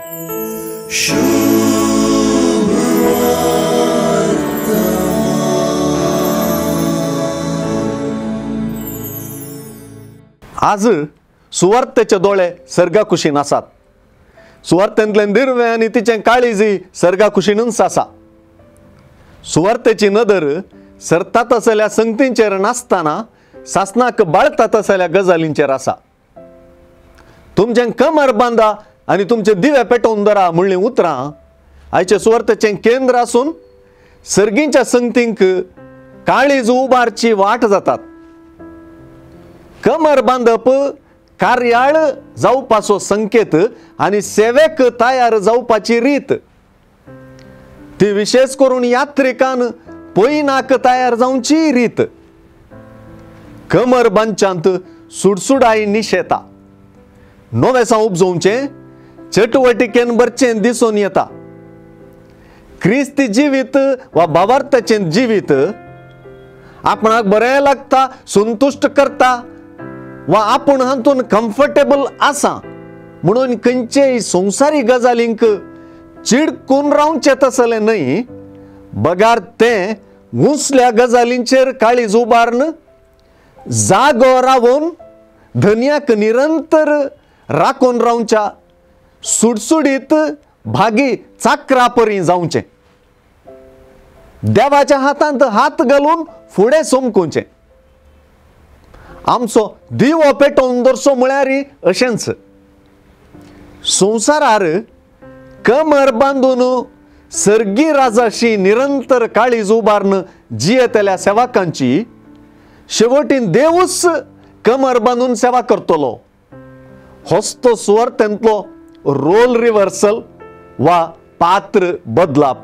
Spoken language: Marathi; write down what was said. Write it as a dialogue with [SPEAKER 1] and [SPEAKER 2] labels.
[SPEAKER 1] आज सुवार्थेचे दोळे सर्गा कुशीन आसात. सुवार्थेंतल्यान दिर्वे आनी तिचें काळीजी सर्गा कुशीनूच आसा. सुवार्थेची नदर सरतात असल्या संगतींचेर नासतना सासनाक बाळतात असल्या गजालींचेर आसा. तुमचें कमर बांदा आनी तुमचे दिवे पेटोवन दरा म्हणलीं उतरां आयचे सुवार्थेचें केंद्र आसून सर्गींच्या संगतींक काळीज उबारची वाट जातात. कमर बांदप कार्याळ जावपाचो संकेत आनी सेवेक तयार जावपाची रीत. ती विशेष करून यात्रिकान पयनाक तयार जावची रीत. कमर बांदच्यांत सुडसुडाई निशेता. नवेसां उपजोवचें चटवटिकेन बरचें दिसून येता. क्रिस्ती जिवीत वा भावार्थाचें जिवीत आपणाक बरें लागता, संतुश्ट करता वा आपूण हातून कम्फर्टेबल आसा म्हणून खंयचेय संवसारी गजालींक चिडकून रावचें तसलें न्हय. बगार तें घुसल्या गजालींचेर काळीज उबारन जागो रावून धन्याक निरंतर राखून रावच्या सुडसुडीत भागी चाकरा परी जावचें. देवाच्या हातांत हात घालून फुडें सोमकुचें. आमचो दिवो पेटोवन दवरचो म्हळ्यार अशेंच. संवसारार कमर बांदून सर्गी राजाशी निरंतर काळीज उबारन जियेतल्या सेवकांची शेवटीन देवूच कमर बांदून सेवा करतलो. होच तो सुवार्थेंतलो रोल रिव्हर्सल वा पात्र बदलाप.